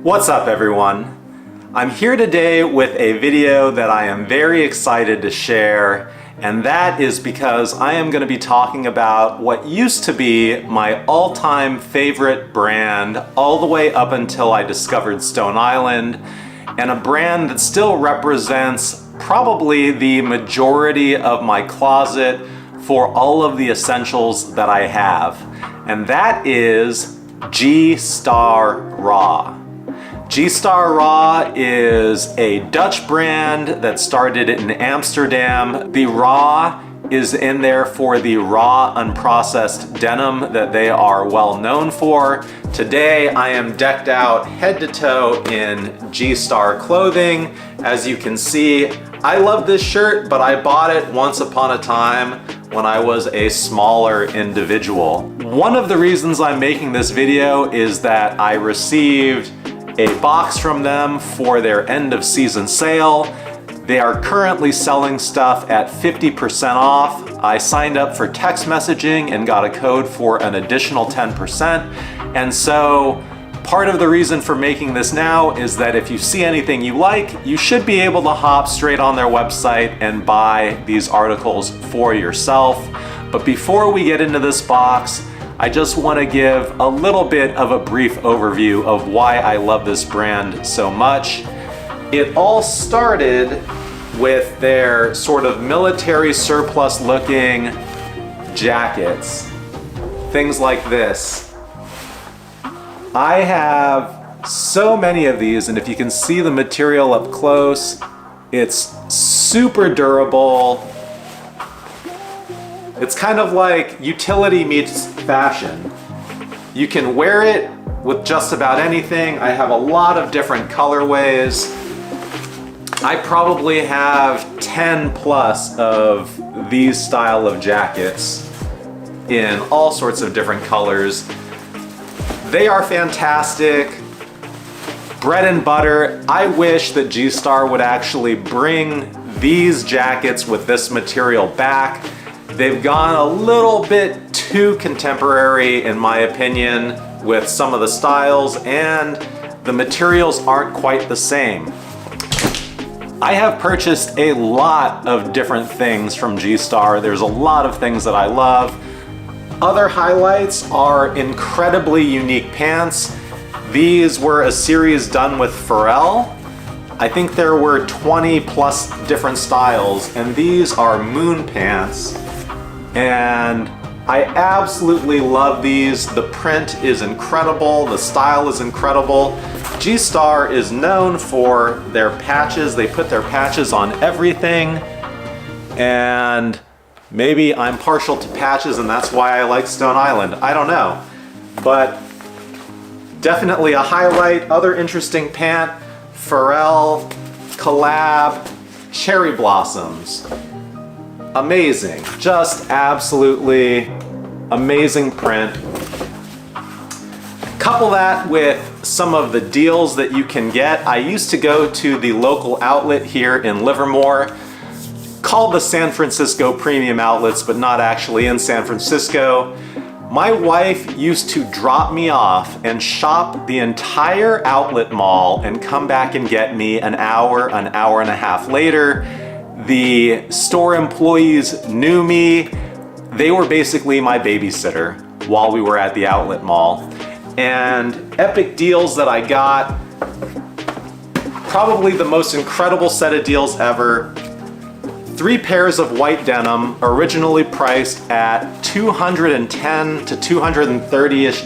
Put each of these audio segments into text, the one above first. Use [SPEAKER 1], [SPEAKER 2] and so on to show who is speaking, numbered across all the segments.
[SPEAKER 1] What's up everyone? I'm here today with a video that I am very excited to share, and that is because I am going to be talking about what used to be my all-time favorite brand all the way up until I discovered Stone Island, and a brand that still represents probably the majority of my closet for all of the essentials that I have, and that is G-Star Raw. G-Star Raw is a Dutch brand that started in Amsterdam. The Raw is in there for the raw, unprocessed denim that they are well known for. Today, I am decked out head to toe in G-Star clothing. As you can see, I love this shirt, but I bought it once upon a time when I was a smaller individual. One of the reasons I'm making this video is that I received a box from them for their end of season sale. They are currently selling stuff at 50% off. I signed up for text messaging and got a code for an additional 10%. And so part of the reason for making this now is that if you see anything you like, you should be able to hop straight on their website and buy these articles for yourself. But before we get into this box, I just want to give a little bit of a brief overview of why I love this brand so much. It all started with their sort of military surplus looking jackets. Things like this. I have so many of these, and if you can see the material up close, it's super durable. It's kind of like utility meets fashion. You can wear it with just about anything. I have a lot of different colorways. I probably have 10 plus of these style of jackets in all sorts of different colors. They are fantastic. Bread and butter. I wish that G-Star would actually bring these jackets with this material back. They've gone a little bit too contemporary, in my opinion, with some of the styles, and the materials aren't quite the same. I have purchased a lot of different things from G-Star. There's a lot of things that I love. Other highlights are incredibly unique pants. These were a series done with Pharrell. I think there were 20 plus different styles, and these are moon pants. And I absolutely love these. The print is incredible, the style is incredible. G-Star is known for their patches. They put their patches on everything, and maybe I'm partial to patches and that's why I like Stone Island. I don't know, but definitely a highlight. Other interesting pant, Pharrell, collab, cherry blossoms. Amazing, just absolutely amazing print. Couple that with some of the deals that you can get. I used to go to the local outlet here in Livermore called the San Francisco Premium Outlets, but not actually in San Francisco. My wife used to drop me off and shop the entire outlet mall and come back and get me an hour and a half later. The store employees knew me. They were basically my babysitter while we were at the outlet mall. And epic deals that I got, probably the most incredible set of deals ever. 3 pairs of white denim, originally priced at $210 to $230-ish.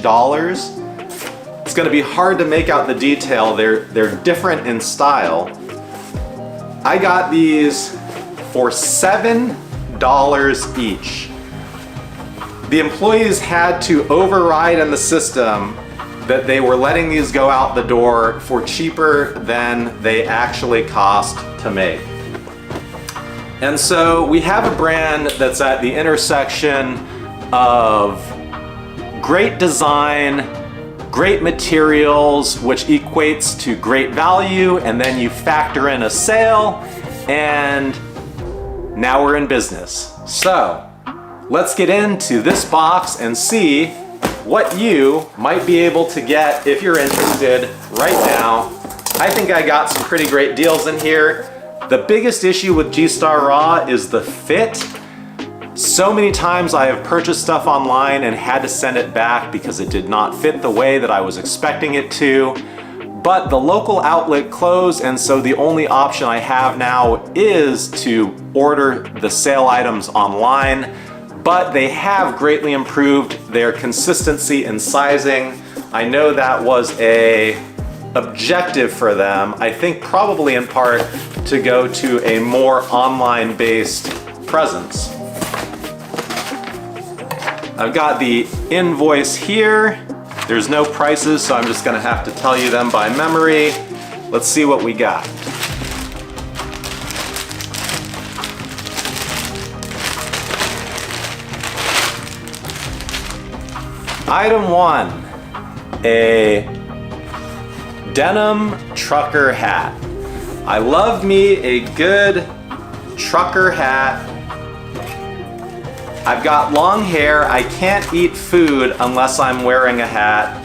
[SPEAKER 1] It's gonna be hard to make out the detail. They're different in style. I got these for $7 each. The employees had to override in the system that they were letting these go out the door for cheaper than they actually cost to make. And so we have a brand that's at the intersection of great design, great materials, which equates to great value, and then you factor in a sale, and now we're in business. So let's get into this box and see what you might be able to get if you're interested right now. I think I got some pretty great deals in here. The biggest issue with G-Star Raw is the fit. So many times I have purchased stuff online and had to send it back because it did not fit the way that I was expecting it to. But the local outlet closed, and so the only option I have now is to order the sale items online. But they have greatly improved their consistency and sizing. I know that was a objective for them. I think probably in part to go to a more online-based presence. I've got the invoice here. There's no prices, so I'm just gonna have to tell you them by memory. Let's see what we got. Item 1, a Denim Trucker Hat. I love me a good trucker hat. I've got long hair. I can't eat food unless I'm wearing a hat.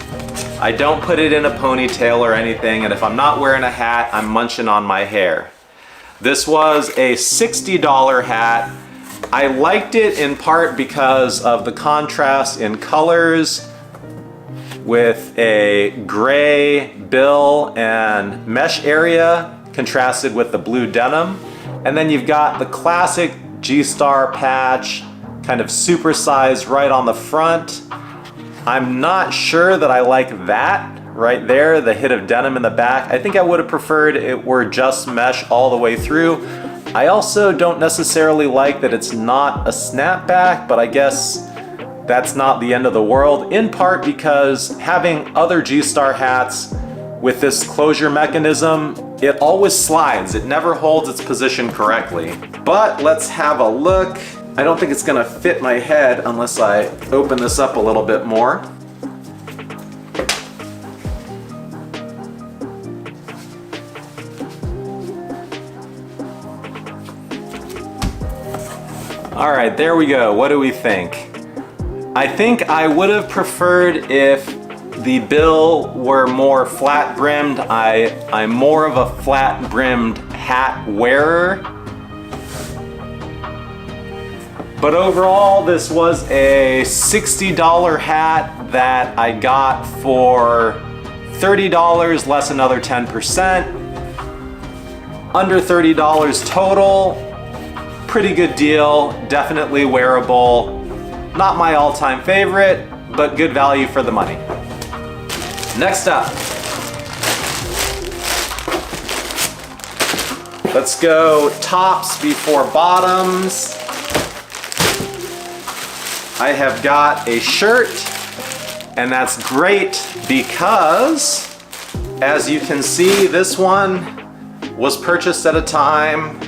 [SPEAKER 1] I don't put it in a ponytail or anything, and if I'm not wearing a hat, I'm munching on my hair. This was a $60 hat. I liked it in part because of the contrast in colors with a gray bill and mesh area contrasted with the blue denim. And then you've got the classic G-Star patch, kind of supersized right on the front. I'm not sure that I like that right there, the hit of denim in the back. I think I would have preferred it were just mesh all the way through. I also don't necessarily like that it's not a snapback, but I guess that's not the end of the world, in part because having other G-Star hats with this closure mechanism, it always slides. It never holds its position correctly. But let's have a look. I don't think it's gonna fit my head unless I open this up a little bit more. All right, there we go. What do we think? I think I would have preferred if the bill were more flat brimmed. I'm more of a flat brimmed hat wearer. But overall, this was a $60 hat that I got for $30 less another 10%. Under $30 total. Pretty good deal, definitely wearable. Not my all-time favorite, but good value for the money. Next up, let's go tops before bottoms. I have got a shirt, and that's great because, as you can see, this one was purchased at a time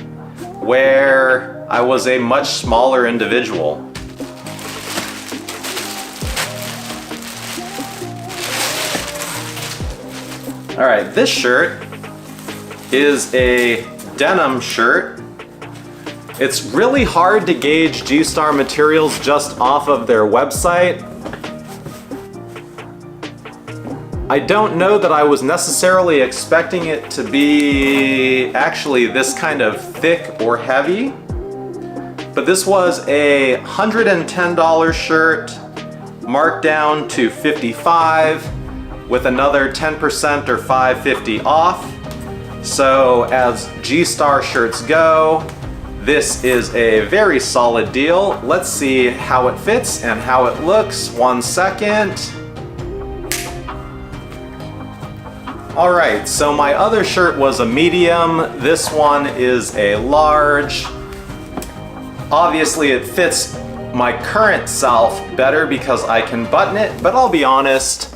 [SPEAKER 1] where I was a much smaller individual. All right, this shirt is a denim shirt. It's really hard to gauge G-Star materials just off of their website. I don't know that I was necessarily expecting it to be actually this kind of thick or heavy, but this was a $110 shirt marked down to $55 with another 10% or $5.50 off. So as G-Star shirts go, this is a very solid deal. Let's see how it fits and how it looks. 1 second. All right, so my other shirt was a medium. This one is a large. Obviously it fits my current self better because I can button it, but I'll be honest,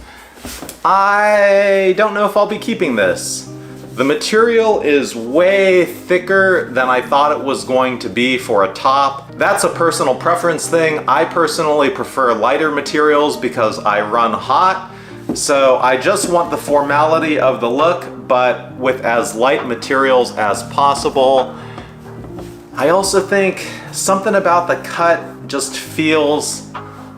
[SPEAKER 1] I don't know if I'll be keeping this. The material is way thicker than I thought it was going to be for a top. That's a personal preference thing. I personally prefer lighter materials because I run hot. So I just want the formality of the look, but with as light materials as possible. I also think something about the cut just feels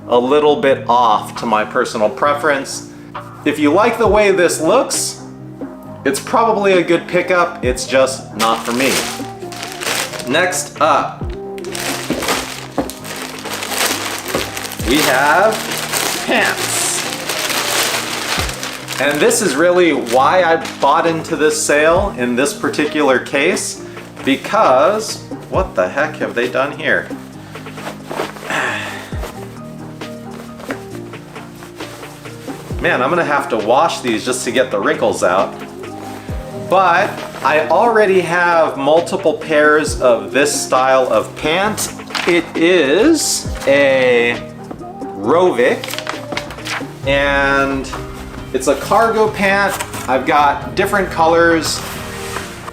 [SPEAKER 1] a little bit off to my personal preference. If you like the way this looks, it's probably a good pickup. It's just not for me. Next up, we have pants. And this is really why I bought into this sale in this particular case, because what the heck have they done here? Man, I'm gonna have to wash these just to get the wrinkles out. But I already have multiple pairs of this style of pant. It is a Rovic, and it's a cargo pant. I've got different colors.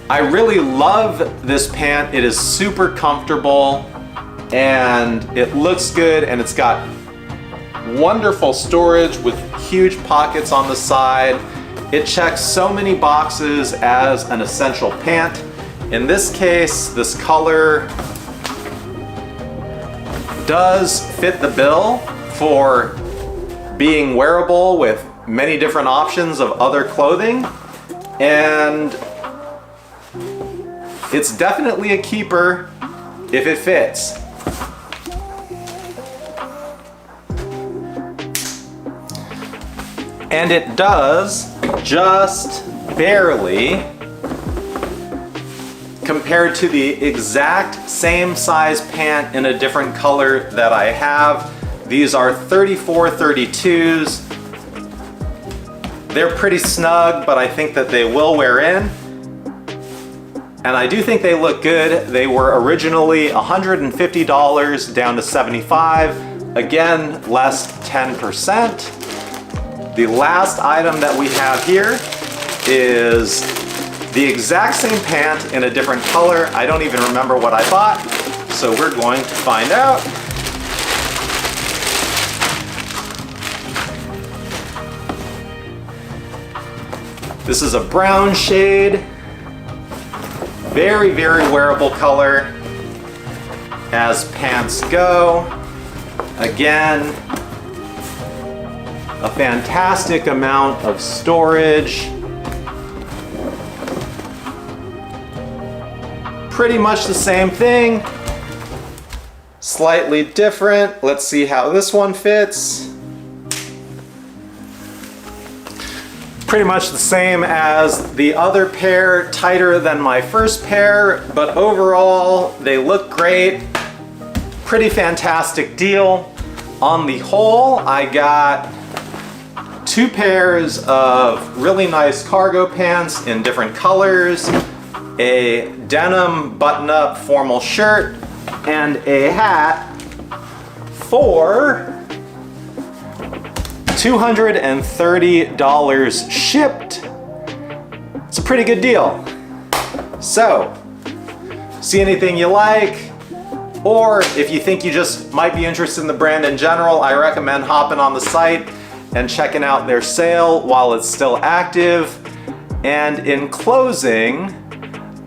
[SPEAKER 1] I really love this pant. It is super comfortable and it looks good, and it's got wonderful storage with huge pockets on the side. It checks so many boxes as an essential pant. In this case, this color does fit the bill for being wearable with many different options of other clothing, and it's definitely a keeper if it fits. And it does just barely, compared to the exact same size pant in a different color that I have. These are 34 32s. They're pretty snug, but I think that they will wear in. And I do think they look good. They were originally $150 down to $75. Again, less 10%. The last item that we have here is the exact same pant in a different color. I don't even remember what I bought, so we're going to find out. This is a brown shade. Very, very wearable color as pants go. Again, a fantastic amount of storage. Pretty much the same thing, slightly different. Let's see how this one fits. Pretty much the same as the other pair, tighter than my first pair, but overall they look great. Pretty fantastic deal. On the whole, I got 2 pairs of really nice cargo pants in different colors, a denim button-up formal shirt, and a hat for $230 shipped. It's a pretty good deal. So, see anything you like, or if you think you just might be interested in the brand in general, I recommend hopping on the site and checking out their sale while it's still active. And in closing,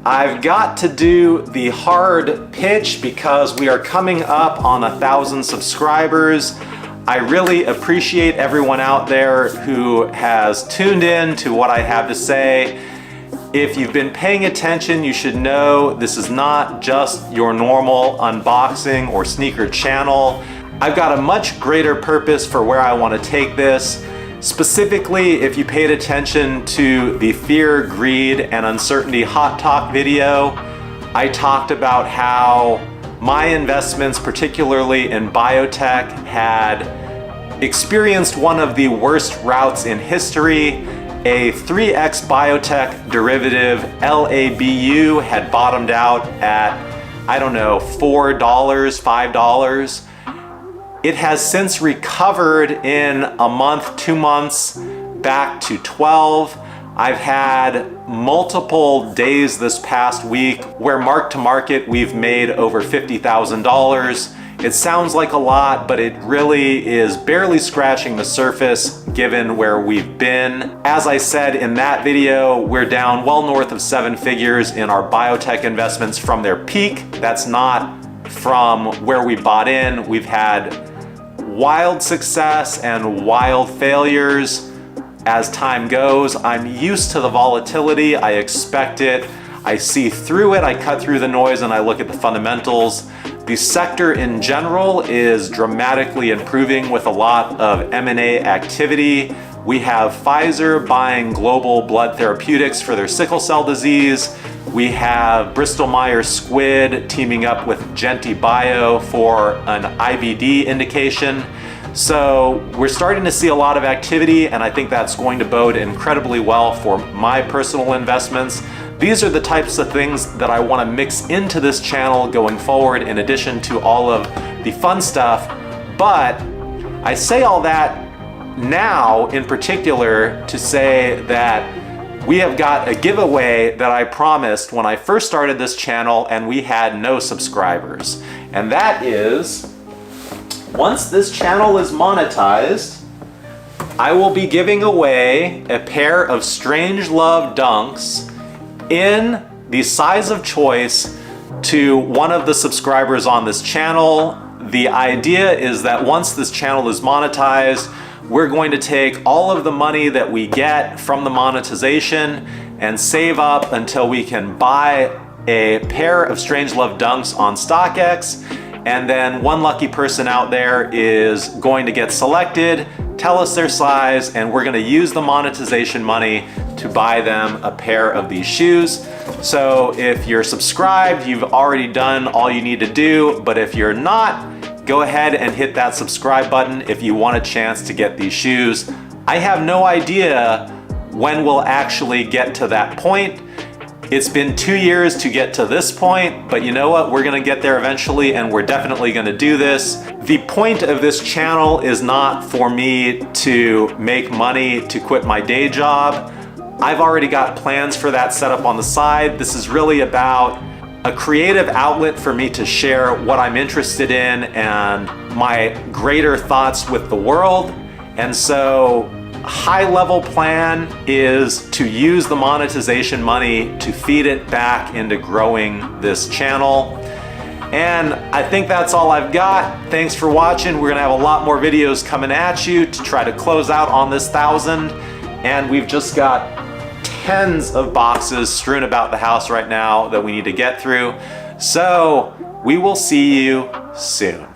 [SPEAKER 1] I've got to do the hard pitch because we are coming up on 1,000 subscribers. I really appreciate everyone out there who has tuned in to what I have to say. If you've been paying attention, you should know this is not just your normal unboxing or sneaker channel. I've got a much greater purpose for where I want to take this. Specifically, if you paid attention to the Fear, Greed, and Uncertainty Hot Talk video, I talked about how my investments, particularly in biotech, had experienced one of the worst routes in history. A 3x biotech derivative, LABU, had bottomed out at, I don't know, $4, $5. It has since recovered in a month, 2 months, back to 12. I've had multiple days this past week where mark to market we've made over $50,000. It sounds like a lot, but it really is barely scratching the surface given where we've been. As I said in that video, we're down well north of 7 figures in our biotech investments from their peak. That's not from where we bought in. We've had wild success and wild failures as time goes. I'm used to the volatility, I expect it, I see through it, I cut through the noise, and I look at the fundamentals. The sector in general is dramatically improving with a lot of M&A activity. We have Pfizer buying Global Blood Therapeutics for their sickle cell disease. We have Bristol Myers Squibb teaming up with Giveawa for an IBD indication. So we're starting to see a lot of activity, and I think that's going to bode incredibly well for my personal investments. These are the types of things that I want to mix into this channel going forward, in addition to all of the fun stuff. But I say all that now in particular to say that we have got a giveaway that I promised when I first started this channel and we had no subscribers. And that is, once this channel is monetized, I will be giving away a pair of StrangeLove dunks in the size of choice to one of the subscribers on this channel. The idea is that once this channel is monetized, we're going to take all of the money that we get from the monetization and save up until we can buy a pair of StrangeLove dunks on StockX, and then one lucky person out there is going to get selected, tell us their size, and we're gonna use the monetization money to buy them a pair of these shoes. So if you're subscribed, you've already done all you need to do, but if you're not, go ahead and hit that subscribe button if you want a chance to get these shoes. I have no idea when we'll actually get to that point. It's been 2 years to get to this point, but you know what? We're gonna get there eventually, and we're definitely gonna do this. The point of this channel is not for me to make money to quit my day job. I've already got plans for that set up on the side. This is really about a creative outlet for me to share what I'm interested in and my greater thoughts with the world. And so, high level plan is to use the monetization money to feed it back into growing this channel. And I think that's all I've got. Thanks for watching. We're gonna have a lot more videos coming at you to try to close out on this 1,000. And we've just got tens of boxes strewn about the house right now that we need to get through. So we will see you soon.